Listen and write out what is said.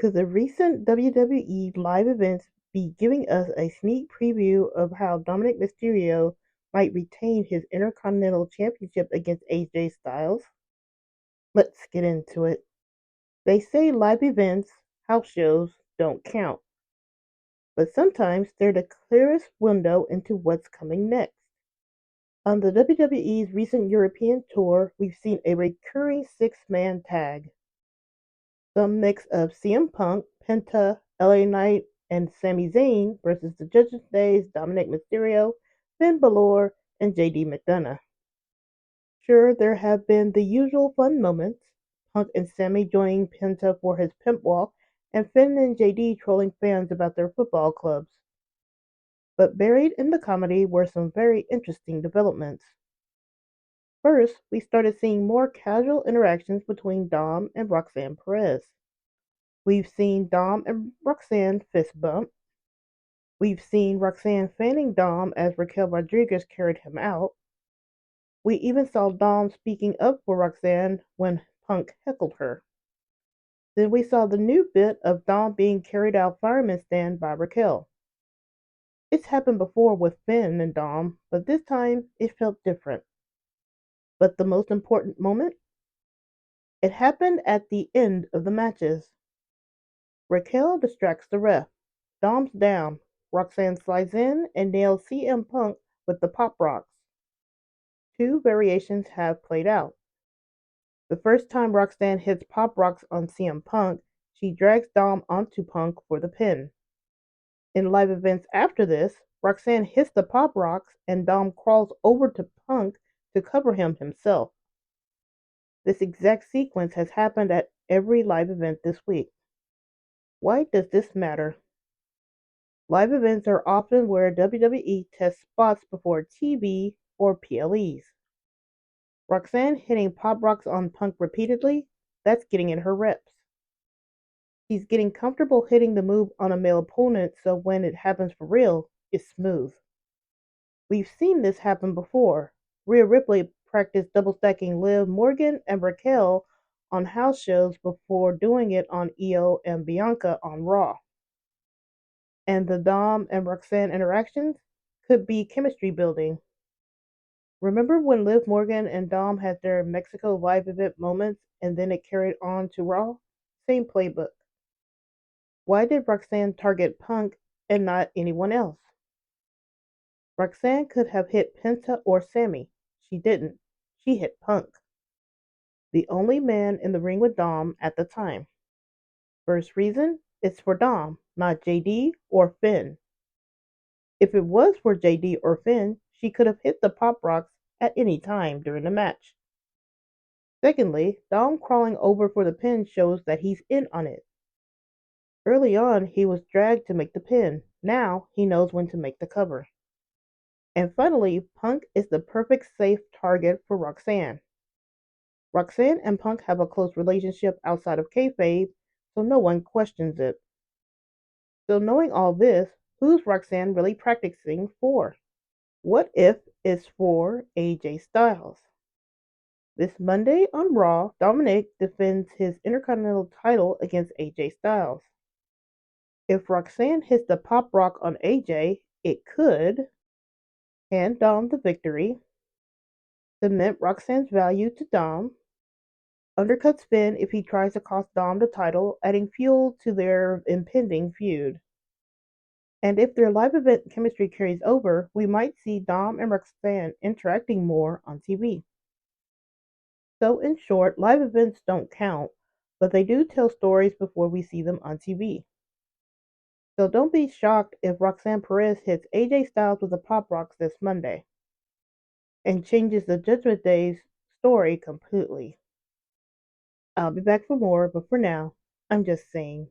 Could the recent WWE live events be giving us a sneak preview of how Dominik Mysterio might retain his Intercontinental Championship against AJ Styles? Let's get into it. They say live events, house shows, don't count, but sometimes they're the clearest window into what's coming next. On the WWE's recent European tour, we've seen a recurring six-man tag. Some mix of CM Punk, Penta, LA Knight, and Sami Zayn versus the Judgment Day's Dominik Mysterio, Finn Balor, and JD McDonough. Sure, there have been the usual fun moments, Punk and Sami joining Penta for his pimp walk, and Finn and JD trolling fans about their football clubs. But buried in the comedy were some very interesting developments. First, we started seeing more casual interactions between Dom and Roxanne Perez. We've seen Dom and Roxanne fist bump. We've seen Roxanne fanning Dom as Raquel Rodriguez carried him out. We even saw Dom speaking up for Roxanne when Punk heckled her. Then we saw the new bit of Dom being carried out fireman stand by Raquel. It's happened before with Finn and Dom, but this time it felt different. But the most important moment? It happened at the end of the matches. Raquel distracts the ref. Dom's down. Roxanne slides in and nails CM Punk with the Pop Rocks. Two variations have played out. The first time Roxanne hits Pop Rocks on CM Punk, she drags Dom onto Punk for the pin. In live events after this, Roxanne hits the Pop Rocks and Dom crawls over to Punk to cover him himself. This exact sequence has happened at every live event this week. Why does this matter? Live events are often where WWE tests spots before TV or PLEs. Roxanne hitting Pop Rocks on Punk repeatedly, that's getting in her reps. She's getting comfortable hitting the move on a male opponent so when it happens for real, it's smooth. We've seen this happen before. Rhea Ripley practiced double stacking Liv Morgan and Raquel on house shows before doing it on Io and Bianca on Raw. And the Dom and Roxanne interactions could be chemistry building. Remember when Liv Morgan and Dom had their Mexico live event moments and then it carried on to Raw? Same playbook. Why did Roxanne target Punk and not anyone else? Roxanne could have hit Penta or Sami. She didn't. She hit Punk, the only man in the ring with Dom at the time. First reason, it's for Dom, not JD or Finn. If it was for JD or Finn, she could have hit the Pop Rocks at any time during the match. Secondly, Dom crawling over for the pin shows that he's in on it. Early on, he was dragged to make the pin. Now, he knows when to make the cover. And finally, Punk is the perfect safe target for Roxanne. Roxanne and Punk have a close relationship outside of kayfabe, so no one questions it. So knowing all this, who's Roxanne really practicing for? What if it's for AJ Styles? This Monday on Raw, Dominik defends his Intercontinental title against AJ Styles. If Roxanne hits the Pop Rock on AJ, it could hand Dom the victory, cement Roxanne's value to Dom, undercuts Finn if he tries to cost Dom the title, adding fuel to their impending feud. And if their live event chemistry carries over, we might see Dom and Roxanne interacting more on TV. So in short, live events don't count, but they do tell stories before we see them on TV. So don't be shocked if Roxanne Perez hits AJ Styles with the Pop Rocks this Monday and changes the Judgment Day's story completely. I'll be back for more, but for now, I'm just saying.